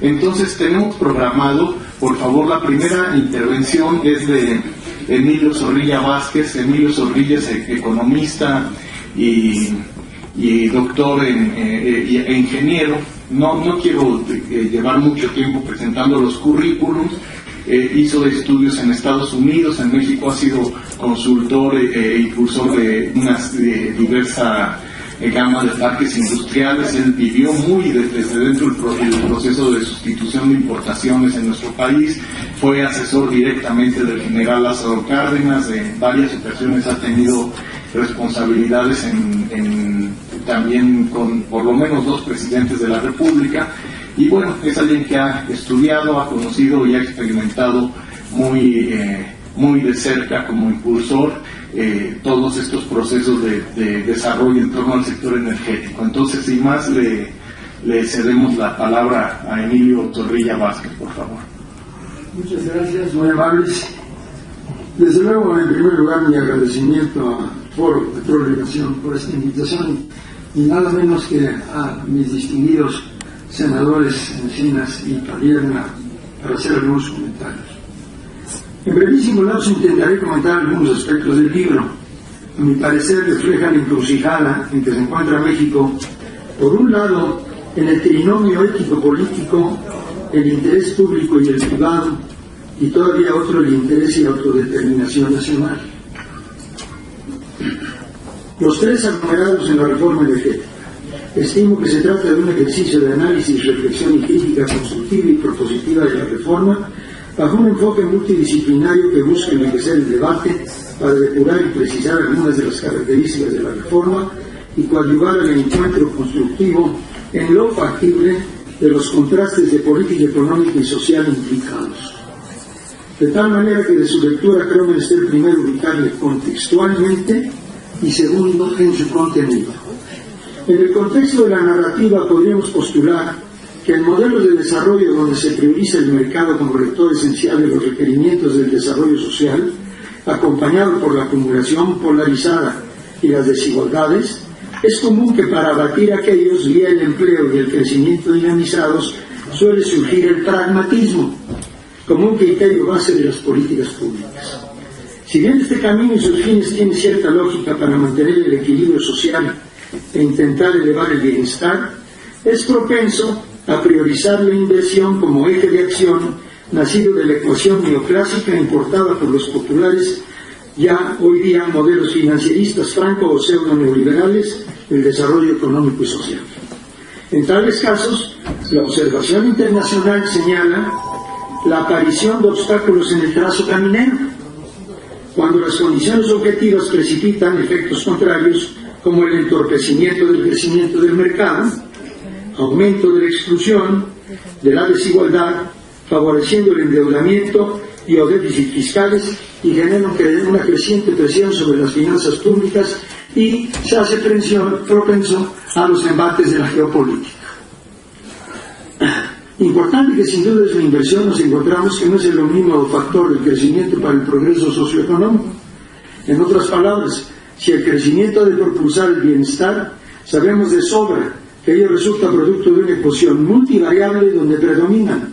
Entonces tenemos programado, por favor, la primera intervención es de Emilio Zorrilla Vázquez. Emilio Zorrilla es economista y doctor e ingeniero. No quiero llevar mucho tiempo presentando los currículums. Hizo estudios en Estados Unidos, en México ha sido consultor e impulsor de unas diversas gama de parques industriales. Él vivió muy desde dentro del proceso de sustitución de importaciones en nuestro país, fue asesor directamente del general Lázaro Cárdenas, en varias ocasiones ha tenido responsabilidades también con por lo menos 2 presidentes de la República, y bueno, es alguien que ha estudiado, ha conocido y ha experimentado muy de cerca como impulsor todos estos procesos de desarrollo en torno al sector energético. Entonces, sin más, le cedemos la palabra a Emilio Zorrilla Vázquez, por favor. Muchas gracias, muy amables. Desde luego, en primer lugar, mi agradecimiento a Foro Petróleo y Nación por esta invitación, y nada menos que a mis distinguidos senadores Encinas y Padierna para hacer algunos comentarios. En brevísimo lapso intentaré comentar algunos aspectos del libro. A mi parecer refleja la encrucijada en que se encuentra México, por un lado en el trinomio ético-político, el interés público y el privado, y todavía otro, el interés y autodeterminación nacional. Los 3 aglomerados en la reforma energética. Estimo que se trata de un ejercicio de análisis, reflexión y crítica constructiva y propositiva de la reforma, bajo un enfoque multidisciplinario que busca enriquecer el debate para depurar y precisar algunas de las características de la reforma y coadyuvar al encuentro constructivo en lo factible de los contrastes de política económica y social implicados. De tal manera que de su lectura creo menester primero ubicarle contextualmente y segundo en su contenido. En el contexto de la narrativa podríamos postular que el modelo de desarrollo donde se prioriza el mercado como rector esencial de los requerimientos del desarrollo social, acompañado por la acumulación polarizada y las desigualdades, es común que para abatir aquellos vía el empleo y el crecimiento dinamizados suele surgir el pragmatismo como un criterio base de las políticas públicas. Si bien este camino y sus fines tienen cierta lógica para mantener el equilibrio social e intentar elevar el bienestar, es propenso a priorizar la inversión como eje de acción nacido de la ecuación neoclásica importada por los populares ya hoy día modelos financieristas franco o pseudo neoliberales del desarrollo económico y social. En tales casos, la observación internacional señala la aparición de obstáculos en el trazo caminero, cuando las condiciones objetivas precipitan efectos contrarios como el entorpecimiento del crecimiento del mercado, aumento de la exclusión, de la desigualdad, favoreciendo el endeudamiento y o déficit fiscales, y generan una creciente presión sobre las finanzas públicas y se hace propenso a los embates de la geopolítica. Importante que sin duda es la inversión, nos encontramos que no es el único factor del crecimiento para el progreso socioeconómico. En otras palabras, si el crecimiento ha de propulsar el bienestar, sabemos de sobra que ello resulta producto de una ecuación multivariable donde predominan,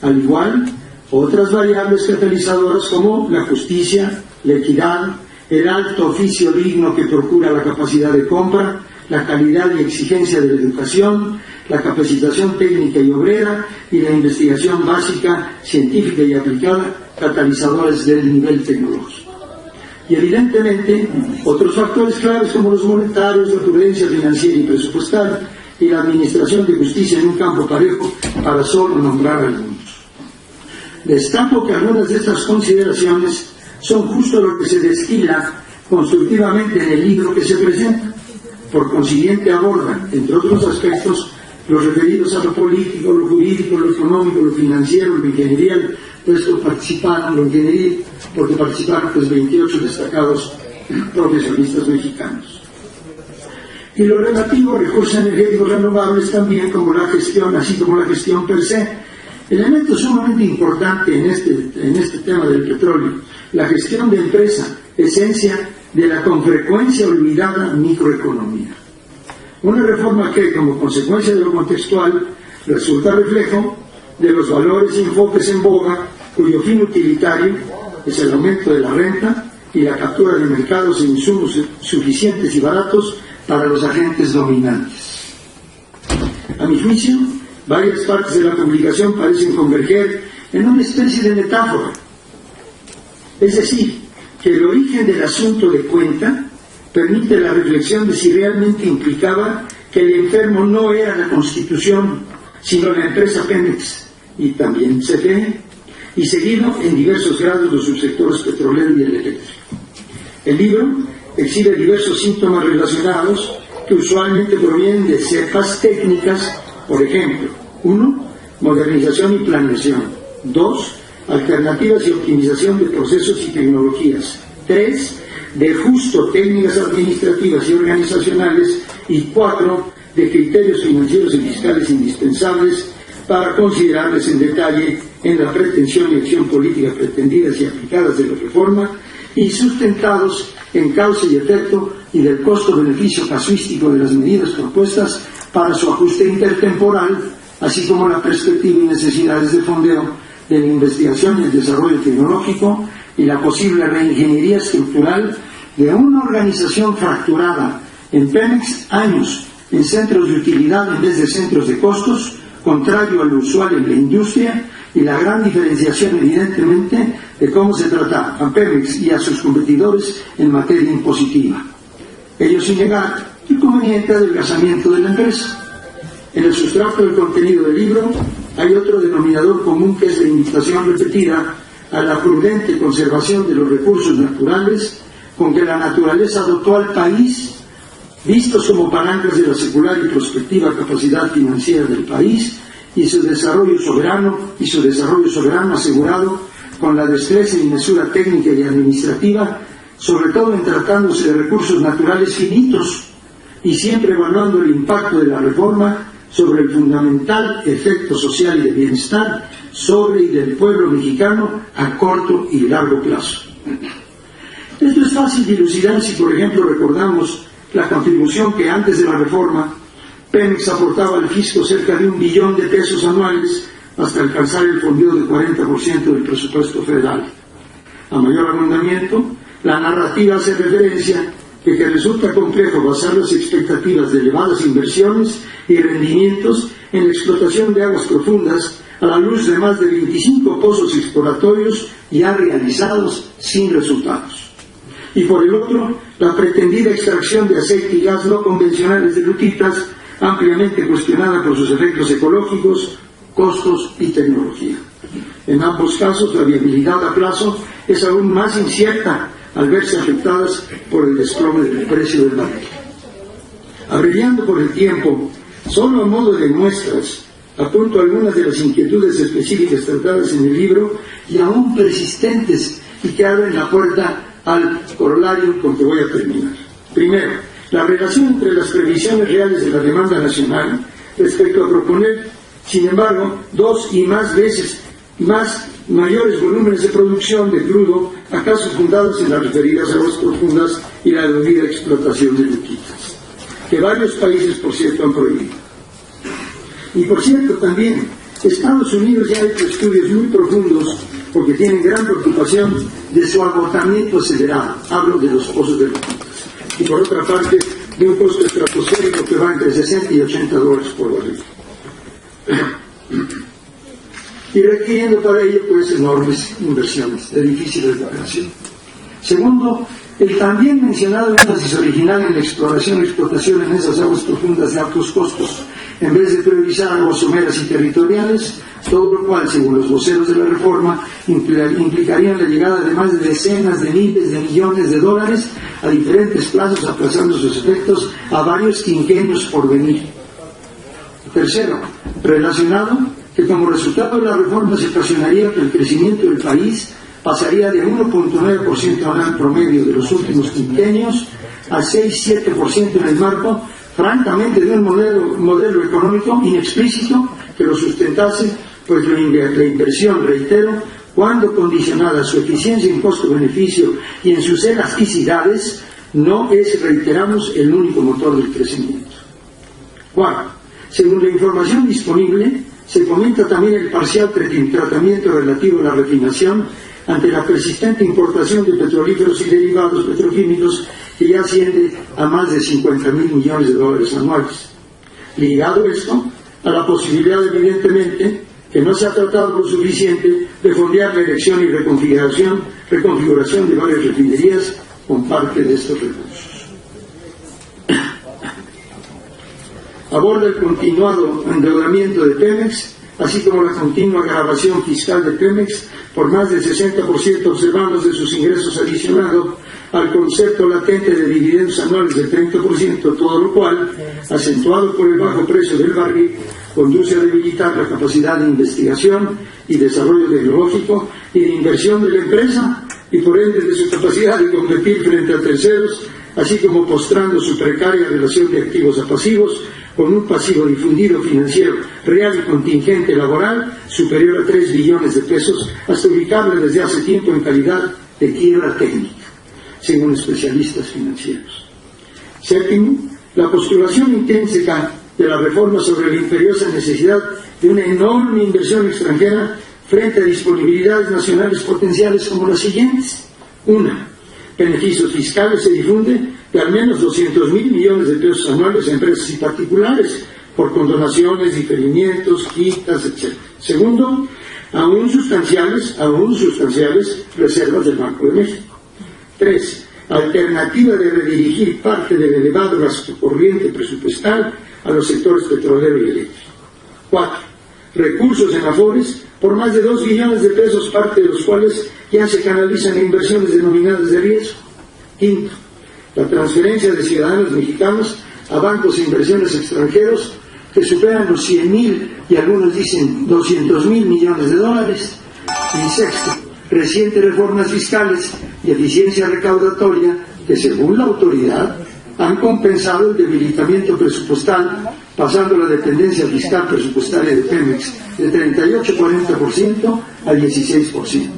al igual, otras variables catalizadoras como la justicia, la equidad, el alto oficio digno que procura la capacidad de compra, la calidad y exigencia de la educación, la capacitación técnica y obrera y la investigación básica, científica y aplicada, catalizadores del nivel tecnológico. Y evidentemente, otros factores claves como los monetarios, la prudencia financiera y presupuestal y la administración de justicia en un campo parejo, para solo nombrar algunos. Destaco que algunas de estas consideraciones son justo lo que se destila constructivamente en el libro que se presenta. Por consiguiente aborda, entre otros aspectos, los referidos a lo político, lo jurídico, lo económico, lo financiero, lo ingenierial, puesto participaron, lo ingenieril, porque participaron 28 destacados profesionistas mexicanos. Y lo relativo a recursos energéticos renovables también, como la gestión, así como la gestión per se. Elemento sumamente importante en este tema del petróleo, la gestión de empresa, esencia de la con frecuencia olvidada microeconomía. Una reforma que, como consecuencia de lo contextual, resulta reflejo de los valores y enfoques en boga, cuyo fin utilitario es el aumento de la renta y la captura de mercados e insumos suficientes y baratos para los agentes dominantes. A mi juicio, varias partes de la publicación parecen converger en una especie de metáfora. Es decir, que el origen del asunto de cuenta permite la reflexión de si realmente implicaba que el enfermo no era la Constitución, sino la empresa Pemex y también CFE, y seguido en diversos grados los subsectores petrolero y el eléctrico. El libro exhibe diversos síntomas relacionados que usualmente provienen de cepas técnicas, por ejemplo, 1. Modernización y planeación. 2. Alternativas y optimización de procesos y tecnologías. 3. De justo técnicas administrativas y organizacionales. Y 4. De criterios financieros y fiscales indispensables para considerarles en detalle en la pretensión y acción política pretendidas y aplicadas de la reforma y sustentados en causa y efecto y del costo-beneficio casuístico de las medidas propuestas para su ajuste intertemporal, así como la perspectiva y necesidades de fondeo de la investigación y el desarrollo tecnológico y la posible reingeniería estructural de una organización fracturada en Pemex años en centros de utilidad en vez de centros de costos, contrario a lo usual en la industria, y la gran diferenciación evidentemente de cómo se trata a Pemex y a sus competidores en materia impositiva. Ello sin negar el conveniente adelgazamiento de la empresa. En el sustrato del contenido del libro hay otro denominador común, que es la invitación repetida a la prudente conservación de los recursos naturales con que la naturaleza dotó al país, vistos como palancas de la secular y prospectiva capacidad financiera del país y su desarrollo soberano asegurado con la destreza y mesura técnica y administrativa, sobre todo en tratándose de recursos naturales finitos, y siempre evaluando el impacto de la reforma sobre el fundamental efecto social y de bienestar sobre y del pueblo mexicano a corto y largo plazo. Esto es fácil de dilucidar si, por ejemplo, recordamos la contribución que antes de la reforma Pemex aportaba al fisco cerca de $1 billón anuales hasta alcanzar el fondeo del 40% del presupuesto federal. A mayor abundamiento, la narrativa hace referencia de que resulta complejo basar las expectativas de elevadas inversiones y rendimientos en la explotación de aguas profundas a la luz de más de 25 pozos exploratorios ya realizados sin resultados. Y por el otro, la pretendida extracción de aceite y gas no convencionales de lutitas, ampliamente cuestionada por sus efectos ecológicos, costos y tecnología. En ambos casos, la viabilidad a plazo es aún más incierta al verse afectadas por el desplome del precio del barril. Abreviando por el tiempo, solo a modo de muestras, apunto algunas de las inquietudes específicas tratadas en el libro y aún persistentes y que abren la puerta al corolario con que voy a terminar. Primero, la relación entre las previsiones reales de la demanda nacional respecto a proponer, sin embargo, 2 y más veces mayores volúmenes de producción de crudo, acaso fundados en las referidas aguas profundas y la debida explotación de lutitas, que varios países, por cierto, han prohibido. Y por cierto, también, Estados Unidos ya ha hecho estudios muy profundos porque tienen gran preocupación de su agotamiento acelerado. Hablo de los pozos de lutitas. Y por otra parte, de un costo estratosférico que va entre $60 y $80 por barril. Y requiriendo para ello pues enormes inversiones de difícil recuperación. Segundo, el también mencionado énfasis original en la exploración y explotación en esas aguas profundas de altos costos, en vez de priorizar aguas someras y territoriales, todo lo cual, según los voceros de la reforma, implicaría la llegada de más de decenas de miles de millones de dólares a diferentes plazos, aplazando sus efectos a varios quinquenios por venir. Tercero, relacionado, que como resultado de la reforma se ocasionaría que el crecimiento del país pasaría de 1.9% anual promedio de los últimos quinquenios a 6-7% en el marco, francamente, de un modelo económico inexplícito que lo sustentase, pues la inversión, reitero, cuando condicionada a su eficiencia en costo-beneficio y en sus elasticidades, no es, reiteramos, el único motor del crecimiento. Cuarto, según la información disponible, Se comenta también el parcial tratamiento relativo a la refinación ante la persistente importación de petrolíferos y derivados petroquímicos que ya asciende a más de 50.000 millones de dólares anuales. Ligado esto a la posibilidad, evidentemente, que no se ha tratado lo suficiente de fondear la erección y reconfiguración de varias refinerías con parte de estos recursos. Aborda el continuado endeudamiento de Pemex, así como la continua agravación fiscal de Pemex por más del 60% observados de sus ingresos adicionados al concepto latente de dividendos anuales del 30%, todo lo cual, acentuado por el bajo precio del barril, conduce a debilitar la capacidad de investigación y desarrollo tecnológico y de inversión de la empresa y por ende de su capacidad de competir frente a terceros, así como postrando su precaria relación de activos a pasivos con un pasivo difundido financiero real y contingente laboral superior a 3 billones de pesos, hasta ubicarle desde hace tiempo en calidad de quiebra técnica, según especialistas financieros. Séptimo, la postulación intrínseca de la reforma sobre la imperiosa necesidad de una enorme inversión extranjera frente a disponibilidades nacionales potenciales como las siguientes. Una, beneficios fiscales se difunde de al menos 200.000 millones de pesos anuales a empresas y particulares por condonaciones, diferimientos, quitas, etc. Segundo, aún sustanciales reservas del Banco de México. 3. Alternativa de redirigir parte del elevado gasto corriente presupuestal a los sectores petrolero y eléctrico. 4. Recursos en Afores por más de 2 billones de pesos, parte de los cuales ya se canalizan en inversiones denominadas de riesgo. 5. La transferencia de ciudadanos mexicanos a bancos e inversiones extranjeros que superan los 100.000 y algunos dicen 200.000 millones de dólares. Y 6. Recientes reformas fiscales y eficiencia recaudatoria que, según la autoridad, han compensado el debilitamiento presupuestal, pasando la dependencia fiscal presupuestaria de Pemex de 38-40% a 16%.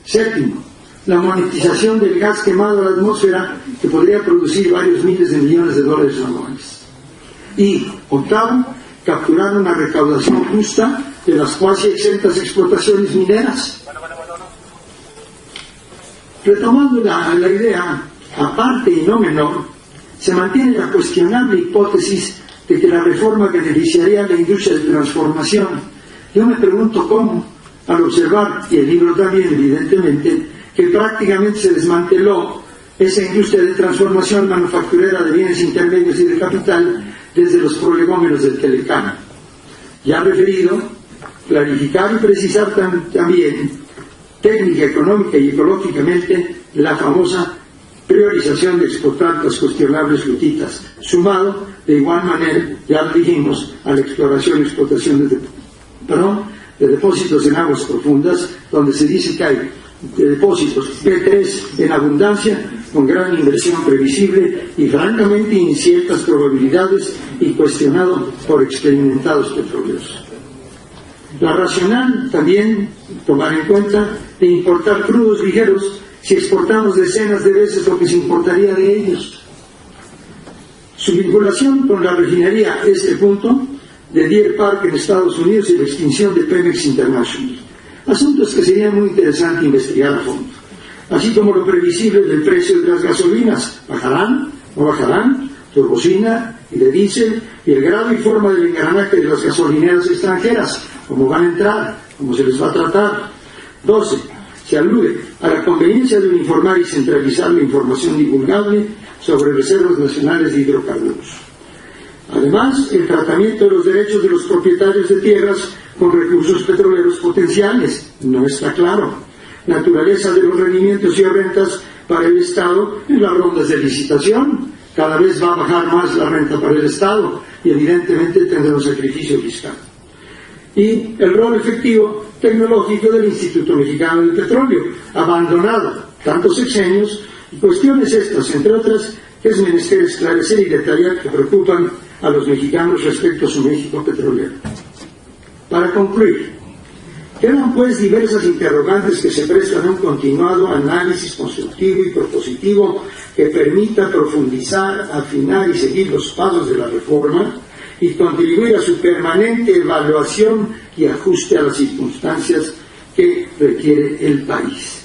Séptimo, la monetización del gas quemado a la atmósfera, que podría producir varios miles de millones de dólares anuales. Y, octavo, capturar una recaudación justa de las cuasi exentas explotaciones mineras. Retomando la idea, aparte y no menor, se mantiene la cuestionable hipótesis de que la reforma beneficiaría a la industria de transformación. Yo me pregunto cómo, al observar, y el libro también evidentemente, que prácticamente se desmanteló esa industria de transformación manufacturera de bienes intermedios y de capital desde los prolegómenos del Telecán. Ya referido, clarificar y precisar también técnica, económica y ecológicamente la famosa priorización de exportar las cuestionables lutitas, sumado de igual manera, ya lo dijimos, a la exploración y explotación de depósitos en aguas profundas, donde se dice que hay depósitos P3 en abundancia, con gran inversión previsible y francamente inciertas probabilidades y cuestionado por experimentados petroleros. La racional también tomar en cuenta de importar crudos ligeros si exportamos decenas de veces lo que se importaría de ellos. Su vinculación con la refinería Este Punto de Deer Park en Estados Unidos y la extinción de Pemex International. Asuntos que sería muy interesante investigar a fondo. Así como lo previsible del precio de las gasolinas. ¿Bajarán? ¿No bajarán? Turbocina y de diésel, y el grado y forma del engranaje de las gasolineras extranjeras. ¿Cómo van a entrar? ¿Cómo se les va a tratar? 12. Se alude a la conveniencia de uniformar y centralizar la información divulgable sobre reservas nacionales de hidrocarburos. Además, el tratamiento de los derechos de los propietarios de tierras con recursos petroleros potenciales no está claro. Naturaleza de los rendimientos y rentas para el Estado en las rondas de licitación. Cada vez va a bajar más la renta para el Estado y evidentemente tendrá un sacrificio fiscal. Y el rol efectivo tecnológico del Instituto Mexicano del Petróleo, abandonado tantos sexenios, y cuestiones estas, entre otras, que es menester esclarecer y detallar que preocupan a los mexicanos respecto a su México petrolero. Para concluir, quedan pues diversas interrogantes que se prestan a un continuado análisis constructivo y propositivo que permita profundizar, afinar y seguir los pasos de la reforma y contribuir a su permanente evaluación y ajuste a las circunstancias que requiere el país.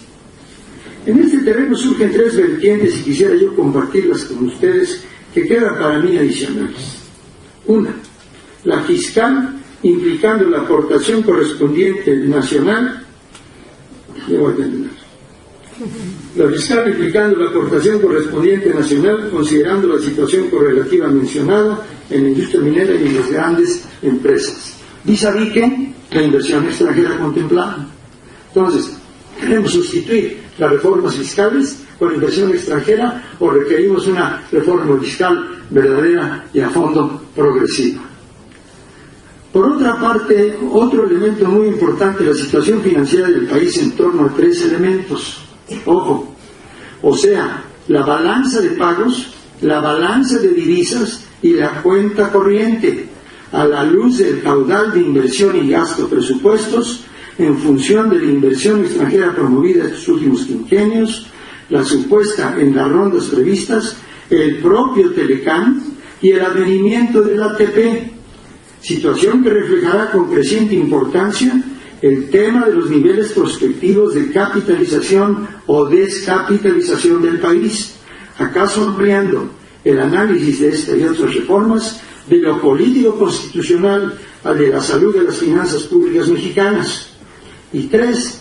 En este terreno surgen tres vertientes y quisiera yo compartirlas con ustedes que quedan para mí adicionales. Una, la fiscal, implicando la aportación correspondiente nacional. Debo terminar. La fiscal implicando la aportación correspondiente nacional, considerando la situación correlativa mencionada en la industria minera y en las grandes empresas. Vis-a-vis que la inversión extranjera contemplada. Entonces, ¿queremos sustituir las reformas fiscales con inversión extranjera o requerimos una reforma fiscal verdadera y a fondo progresiva? Por otra parte, otro elemento muy importante, la situación financiera del país en torno a tres elementos. Ojo, o sea, la balanza de pagos, la balanza de divisas y la cuenta corriente, a la luz del caudal de inversión y gasto presupuestos, en función de la inversión extranjera promovida estos últimos quinquenios, la supuesta en las rondas previstas, el propio Telecán y el advenimiento del ATP, situación que reflejará con creciente importancia el tema de los niveles prospectivos de capitalización o descapitalización del país, acaso ampliando el análisis de esta y otras reformas de lo político constitucional al de la salud de las finanzas públicas mexicanas. Y tres,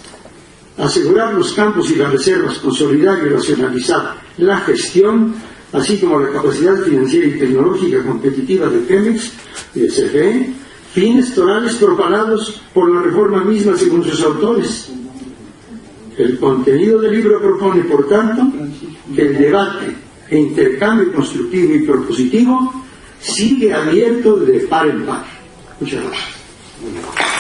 asegurar los campos y las reservas, consolidar y racionalizar la gestión, así como la capacidad financiera y tecnológica competitiva de Pemex y de CFE, fines torales propalados por la reforma misma según sus autores. El contenido del libro propone, por tanto, que el debate e intercambio constructivo y propositivo sigue abierto de par en par. Muchas gracias.